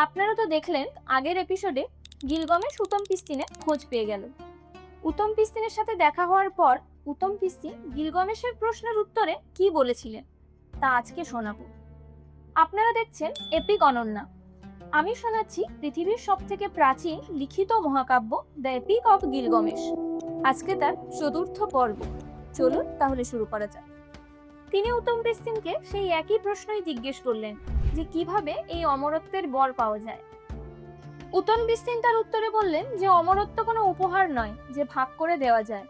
আপনারা তো দেখলেন আগের এপিসোডে গিলগামেশ উতম পিস্তিনের খোঁজ পেয়ে গেল। উতম পিস্তিনের সাথে দেখা হওয়ার পর উতম পিস্তিন গিলগামেশের প্রশ্নের উত্তরে কি বলেছিলেন তা আজকে শোনাবো। আপনারা দেখছেন এপিক অনন্যা। আমি শোনাচ্ছি পৃথিবীর সবথেকে প্রাচীন লিখিত মহাকাব্য দ্য এপিক অফ গিলগামেশ। আজকে তার চতুর্থ পর্ব। চলুন তাহলে শুরু করা যাক। তিনি উতম পিস্তিনকে সেই একই প্রশ্নই জিজ্ঞেস করলেন যে কিভাবে এই অমরত্বের বর পাওয়া যায়। উতম পিস্তিন তার উত্তরে বললেন যে অমরত্ব কোনো উপহার নয় যে ভাগ করে দেওয়া যায়।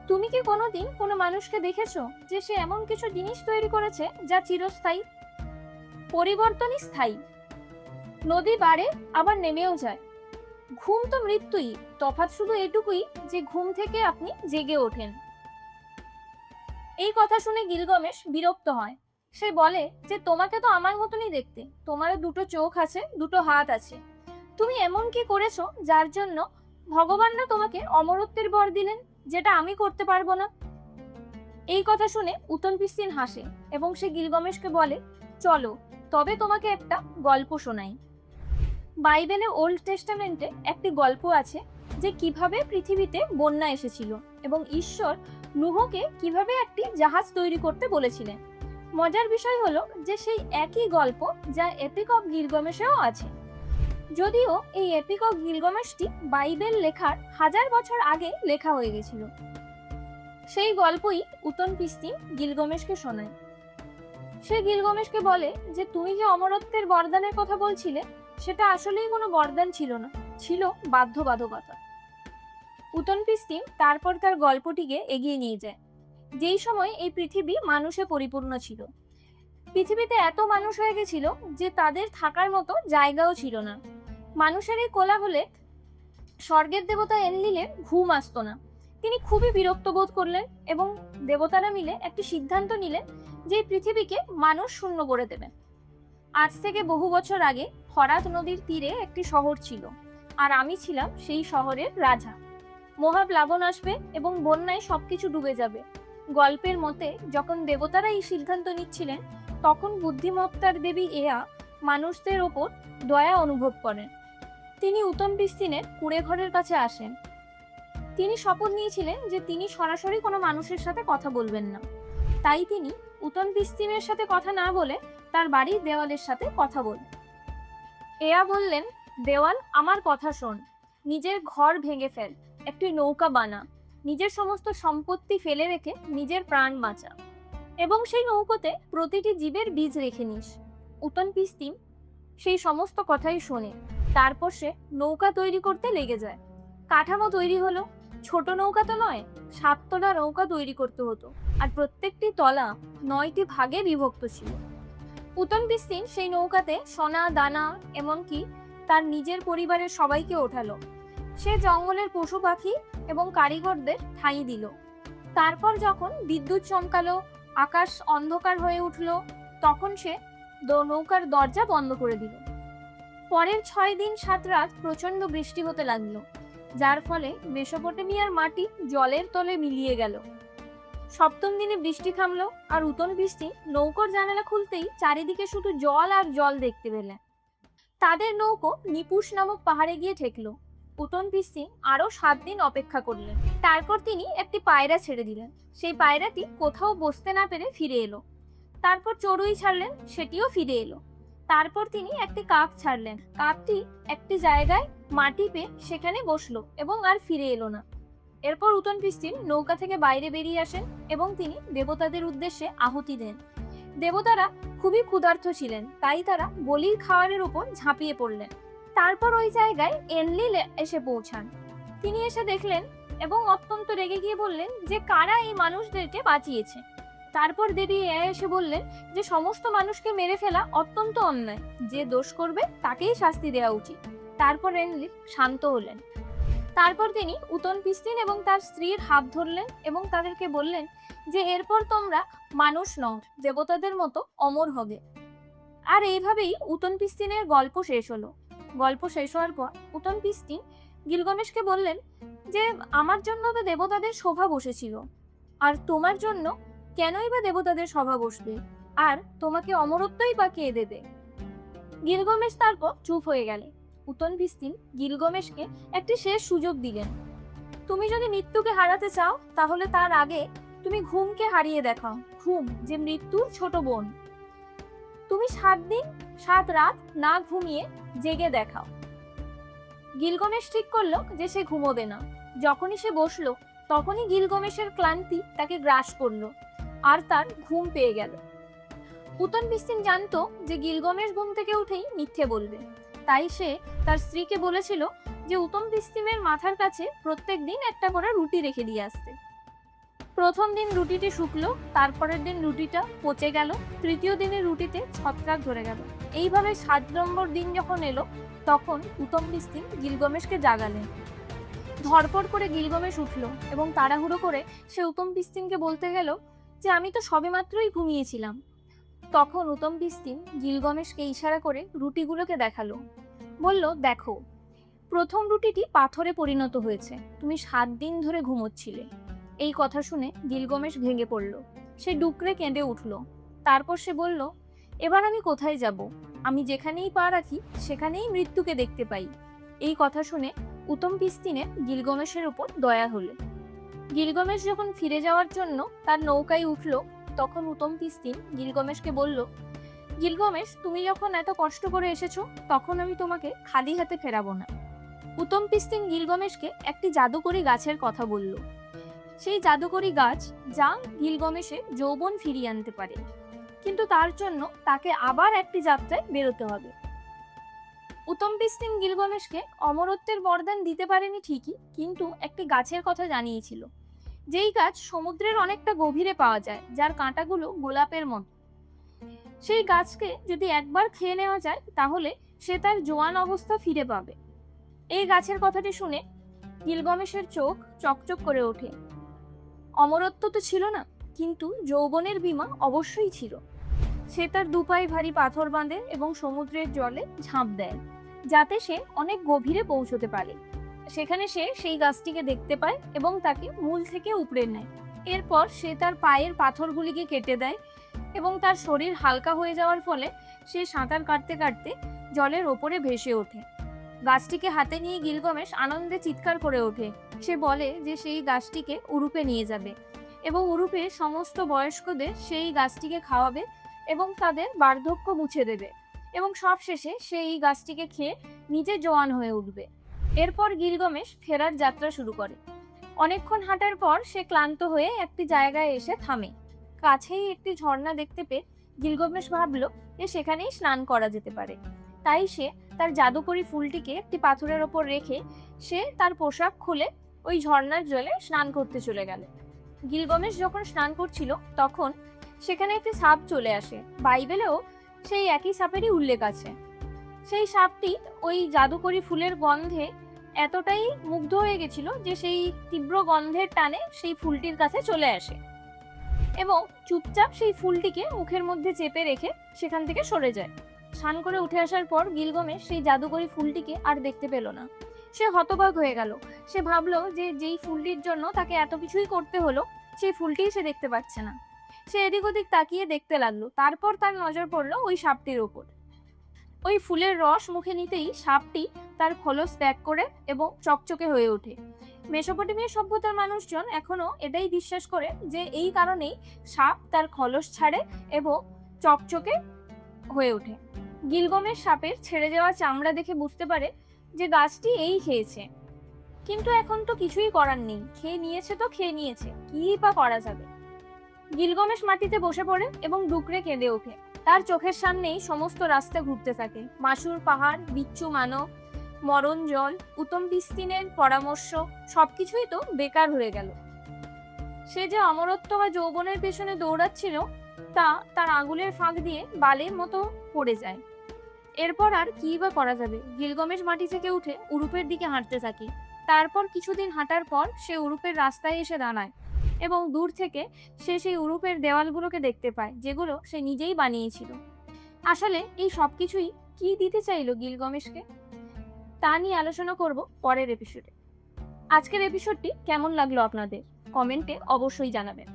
তুমি কি কোনোদিন কোনো মানুষকে দেখেছো যে সে এমন কিছু জিনিস তৈরি করেছে যা চিরস্থায়ী? পরিবর্তনই স্থায়ী। নদী বাড়ে আবার নেমেও যায়। ঘুম তো মৃত্যুই, তফাৎ শুধু এটুকুই যে ঘুম থেকে আপনি জেগে ওঠেন। এই কথা শুনে গিলগামেশ বিরক্ত হয়। সে বলে যে তোমাকে তো আমার মতনই দেখতে, তোমারও দুটো চোখ আছে, দুটো হাত আছে। তুমি এমন কি করেছো যার জন্য ভগবানরা তোমাকে অমরত্বের বর দিলেন, যেটা আমি করতে পারবো না? এই কথা শুনে উতম পিস্তিন হাসে এবং সে গিলগামেশকে বলে, চলো তবে তোমাকে একটা গল্প শোনাই। বাইবেলে ওল্ড টেস্টামেন্টে একটি গল্প আছে যে কিভাবে পৃথিবীতে বন্যা এসেছিল এবং ঈশ্বর নূহকে কিভাবে একটি জাহাজ তৈরি করতে বলেছিলেন। মজার বিষয় হলো যে সেই একই গল্প যা এপিক অফ গিলগামেশেও আছে, যদিও এই এপিক অফ গিলগামেশটি বাইবেল লেখার 1000 বছর আগে লেখা হয়ে গেছিল। সেই গল্পই উতম পিস্তিন গিলগামেশকে শোনায়। সে গিলগামেশকে বলে যে তুমি যে অমরত্বের বরদানের কথা বলছিলে সেটা আসলেই কোনো বরদান ছিল না, ছিল বাধ্যবাধকতা। উতম পিস্তিন তারপর তার গল্পটিকে এগিয়ে নিয়ে যায়। যেই সময় এই পৃথিবী মানুষে পরিপূর্ণ ছিল, পৃথিবীতে এত মানুষ হয়ে গেছিল যে তাদের থাকার মতো জায়গাও ছিল না। মানুষের এই কোলাহলে স্বর্গের দেবতা এনলিলের ঘুম আসতো না। তিনি খুবই বিরক্ত বোধ করলেন এবং দেবতারা মিলে একটি সিদ্ধান্ত নিলেন যে পৃথিবীকে মানুষ শূন্য করে দেবেন। আজ থেকে বহু বছর আগে ফরাত নদীর তীরে একটি শহর ছিল, আর আমি ছিলাম সেই শহরের রাজা। মহাপ্লাবন আসবে এবং বন্যায় সবকিছু ডুবে যাবে। গল্পের মতে যখন দেবতারা এই সিদ্ধান্ত নিচ্ছিলেন তখন বুদ্ধিমত্তার দেবী এয়া মানুষদের ওপর দয়া অনুভব করেন। তিনি উতম পিস্তিনের কুঁড়ে ঘরের কাছে আসেন। তিনি শপথ নিয়েছিলেন যে তিনি সরাসরি কোনো মানুষের সাথে কথা বলবেন না। তাই তিনি উতম পিস্তিনের সাথে কথা না বলে তার বাড়ির দেওয়ালের সাথে কথা বলেন। এয়া বললেন, দেওয়াল আমার কথা শোন, নিজের ঘর ভেঙে ফেল, একটি নৌকা বানা, নিজের সমস্ত সম্পত্তি ফেলে রেখে নিজের প্রাণ বাঁচা এবং সেই নৌকোতে প্রতিটি জীবের বীজ রেখে নিস। উতম পিস্তিন সেই সমস্ত কথাই শোনে। তারপর সে নৌকা তৈরি করতে লেগে যায়। কাঠামো তৈরি হলো। ছোট নৌকা তো নয়, 7 তলা নৌকা তৈরি করতে হতো, আর প্রত্যেকটি তলা 9টি ভাগে বিভক্ত ছিল। উতম পিস্তিন সেই নৌকাতে সোনা দানা এমনকি তার নিজের পরিবারের সবাইকে ওঠালো। সে জঙ্গলের পশু পাখি এবং কারিগরদের ঠাঁই দিল। তারপর যখন বিদ্যুৎ চমকালো, আকাশ অন্ধকার হয়ে উঠল, তখন সে নৌকার দরজা বন্ধ করে দিল। পরের 6 দিন 7 রাত প্রচন্ড বৃষ্টি হতে লাগলো, যার ফলে মেসোপটেমিয়ার মাটি জলের তলে মিলিয়ে গেল। 7ম দিনে বৃষ্টি থামলো আর উতম পিস্তিন নৌকোর জানালা খুলতেই চারিদিকে শুধু জল আর জল দেখতে পেলেন। তাদের নৌকো নিপুষ নামক পাহাড়ে গিয়ে ঠেকলো। উতম পিস্তিন আরো 7 দিন অপেক্ষা করলেন। তারপর তিনি একটি পায়রা ছেড়ে দিলেন। সেই পায়রাটি কোথাও বসতে না পেরে ফিরে এলো। তারপর চড়ুই ছাড়লেন, সেটিও ফিরে এলো। তারপর তিনি একটি কাক ছাড়লেন। কাকটি একটি জায়গায় মাটি পেয়ে সেখানে বসলো এবং আর ফিরে এলো না। এরপর উতম পিস্তিন নৌকা থেকে বাইরে বেরিয়ে আসেন এবং তিনি দেবতাদের উদ্দেশ্যে আহুতি দেন। দেবতারা খুবই ক্ষুধার্ত ছিলেন, তাই তারা বলির খাবারের উপর ঝাঁপিয়ে পড়লেন। তারপর ওই জায়গায় এনলিল এসে পৌঁছান। তিনি এসে দেখলেন এবং অত্যন্ত রেগে গিয়ে বললেন যে কারা এই মানুষদেরকে বাঁচিয়েছে। তারপর দেবী এসে বললেন যে সমস্ত মানুষকে মেরে ফেলা অত্যন্ত অন্যায়, যে দোষ করবে তাকেই শাস্তি দেওয়া উচিত। তারপর এনলিল শান্ত হলেন। তারপর তিনি উতম পিস্তিন এবং তার স্ত্রীর হাত ধরলেন এবং তাদেরকে বললেন যে এরপর তোমরা মানুষ নও, দেবতাদের মতো অমর হবে। আর এইভাবেই উতম পিস্তিনের গল্প শেষ হলো। গল্প শেষ হওয়ার পর উতম পিস্তিন গিলগামেশকে বললেন যে আমার জন্য তো দেবতাদের সভা বসেছিল, আর তোমার জন্য কেনই বা দেবতাদের সভা বসবে, আর তোমাকে অমরত্বই বা কে দেবে? গিলগামেশ তারপর চুপ হয়ে গেল। উতনপিস্তিন গিলগামেশকে একটি শেষ সুযোগ দিলেন। তুমি যদি মৃত্যুকে হারাতে চাও তাহলে তার আগে তুমি ঘুমকে হারিয়ে দেখাও, ঘুম যে মৃত্যুর ছোট বোন। তুমি 7 দিন 7 রাত না ঘুমিয়ে জেগে দেখাও। গিলগামেশ ঠিক করলো যে সে ঘুমোবে না। যখনই সে বসলো তখনই গিলগামেশের ক্লান্তি তাকে গ্রাস করলো আর তার ঘুম পেয়ে গেল। উতনপিস্তিন জানতো যে গিলগামেশ ঘুম থেকে উঠেই মিথ্যে বলবে, তাই সে তার স্ত্রীকে বলেছিল যে উতনপিস্তিনের মাথার কাছে প্রত্যেক দিন একটা করে রুটি রেখে দিয়ে আসতে। প্রথম দিন রুটিটি শুকলো, তারপরের দিন রুটিটা পচে গেল, তৃতীয় দিনের রুটিতে ছত্রাক ধরে গেল। এইভাবে 7 নম্বর দিন যখন এলো তখন উতনপিস্তিন গিলগামেশকে জাগালেন। ধড়পড় করে গিলগামেশ উঠলো এবং তাড়াহুড়ো করে সে উতনপিস্তিনকে বলতে গেল যে আমি তো সবেমাত্রই ঘুমিয়েছিলাম। তখন উতনপিস্তিন গিলগামেশকে ইশারা করে রুটিগুলোকে দেখালো। বলল, দেখো, প্রথম রুটিটি পাথরে পরিণত হয়েছে, তুমি 7 দিন ধরে ঘুমোচ্ছিলে। এই কথা শুনে গিলগামেশ ভেঙে পড়ল। সে ডুকরে কেঁদে উঠল। তারপর সে বলল, এবার আমি কোথায় যাব? আমি যেখানেই পা রাখি সেখানেই মৃত্যুকে দেখতে পাই। এই কথা শুনে উতনপিস্তিনের গিলগামেশের উপর দয়া হলো। গিলগামেশ যখন ফিরে যাওয়ার জন্য তার নৌকায় উঠল তখন উতনপিস্তিন গিলগামেশকে বলল, গিলগামেশ, তুমি যখন এত কষ্ট করে এসেছো তখন আমি তোমাকে খালি হাতে ফেরাবো না। উতনপিস্তিন গিলগামেশকে একটি জাদুকরী গাছের কথা বলল। সেই জাদুকরী গাছ যা গিলগামেশের যৌবন ফিরিয়ে আনতে পারে, কিন্তু তার জন্য তাকে আবার একটি যাত্রায় বেরোতে হবে। উতনপিস্তিন গিলগামেশকে অমরত্বের বরদান দিতে পারেনি ঠিকই, কিন্তু একটি গাছের কথা জানিয়েছিল, যেই গাছ সমুদ্রের অনেকটা গভীরে পাওয়া যায়, যার কাঁটাগুলো গোলাপের মতো। সেই গাছকে যদি একবার খেয়ে নেওয়া যায় তাহলে সে তার জোয়ান অবস্থা ফিরে পাবে। এই গাছের কথাটি শুনে গিলগামেশের চোখ চকচক করে ওঠে। অমরত্ব তো ছিল না, কিন্তু যৌবনের বীমা অবশ্যই ছিল। সে তার দুপায়ে ভারী পাথর বাঁধে এবং সমুদ্রের জলে ঝাঁপ দেয়, যাতে সে অনেক গভীরে পৌঁছতে পারে। সেখানে সে সেই গাছটিকে দেখতে পায় এবং তাকে মূল থেকে উপড়ে নেয়। এরপর সে তার পায়ের পাথরগুলিকে কেটে দেয় এবং তার শরীর হালকা হয়ে যাওয়ার ফলে সে সাঁতার কাটতে কাটতে জলের ওপরে ভেসে ওঠে। গাছটিকে হাতে নিয়ে গিলগামেশ আনন্দে চিৎকার করে ওঠে। সে বলে যে সেই গাছটিকে উরুপে নিয়ে যাবে এবং উরুপে সমস্ত বয়স্কদের সেই গাছটিকে খাওয়াবে এবং তাদের বার্ধক্য মুছে দেবে এবং সবশেষে সে এই গাছটিকে খেয়ে নিজে জোয়ান হয়ে উঠবে। এরপর গিলগামেশ ফেরার যাত্রা শুরু করে। অনেকক্ষণ হাঁটার পর সে ক্লান্ত হয়ে একটি জায়গায় এসে থামে। কাছেই একটি ঝর্ণা দেখতে পেয়ে গিলগামেশ ভাবলো যে সেখানেই স্নান করা যেতে পারে। তাই সে তার জাদুকরী ফুলটিকে একটি পাথরের ওপর রেখে সে তার পোশাক খুলে ওই ঝর্ণার জলে স্নান করতে চলে গেল। গিলগামেশ যখন স্নান করছিল তখন সেখানে একটি সাপ চলে আসে। বাইবেলেও সেই একই সাপেরই উল্লেখ আছে। সেই সাপটি ওই জাদুকরী ফুলের গন্ধে এতটাই মুগ্ধ হয়ে গেছিল যে সেই তীব্র গন্ধের টানে সেই ফুলটির কাছে চলে আসে এবং চুপচাপ সেই ফুলটিকে মুখের মধ্যে চেপে রেখে সেখান থেকে সরে যায়। স্নান করে উঠে আসার পর গিলগামেশ সেই জাদুকরী ফুলটিকে আর দেখতে পেল না। সে হতবাক হয়ে গেল। সে ভাবলো যে যেই ফুলটির জন্য তাকে এত কিছুই করতে হলো সেই ফুলটিই সে দেখতে পাচ্ছে না। সে এদিক ওদিক তাকিয়ে দেখতে লাগলো। তারপর তার নজর পড়লো ওই সাপটির ওপর। ওই ফুলের রস মুখে নিতেই সাপটি তার খোলস ত্যাগ করে এবং চকচকে হয়ে ওঠে। মেসোপটেমিয়া সভ্যতার মানুষজন এখনো এটাই বিশ্বাস করে যে এই কারণেই সাপ তার খোলস ছাড়ে এবং চকচকে হয়ে ওঠে। গিলগামেশ সাপের ছেড়ে যাওয়া চামড়া দেখে বুঝতে পারে যে গাছটি এই খেয়েছে, কিন্তু এখন তো কিছুই করার নেই। খেয়ে নিয়েছে তো খেয়ে নিয়েছে, কি বা করা যাবে। গিলগামেশ মাটিতে বসে পড়ে এবং ডুকরে কেঁদে ওঠে। তার চোখের সামনেই সমস্ত রাস্তা ঘুরতে থাকে। মাসুর পাহাড়, বিচ্ছু মানব, মরণ জল, উতনপিস্তিনের পরামর্শ সবকিছুই তো বেকার হয়ে গেল। সে যে অমরত্ব বা যৌবনের পেছনে দৌড়াচ্ছিল তা তার আঙুলের ফাঁক দিয়ে বালের মতো পড়ে যায়। এরপর আর কি বা করা যাবে। গিলগামেশ মাটি থেকে উঠে উরুপের দিকে হাঁটতে থাকে। তারপর কিছুদিন হাঁটার পর সে উরুপের রাস্তায় এসে দাঁড়ায় এবং দূর থেকে সে সেই উরুপের দেওয়ালগুলোকে দেখতে পায়, যেগুলো সে নিজেই বানিয়েছিল। আসলে এই সবকিছুই কি দিতে চাইলো গিলগামেশকে, তা নিয়ে আলোচনা করব পরের এপিসোডে। আজকের এপিসোডটি কেমন লাগলো আপনাদের কমেন্টে অবশ্যই জানাবেন।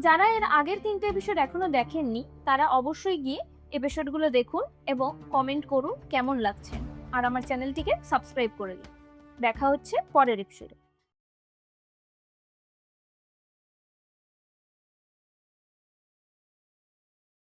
যারা এর আগের 3টে এপিসোড এখনো দেখেননি তারা অবশ্যই গিয়ে এপিসোডগুলো দেখুন এবং কমেন্ট করুন কেমন লাগছে, আর আমার চ্যানেলটিকে সাবস্ক্রাইব করে দিন। দেখা হচ্ছে পরের এপিসোডে।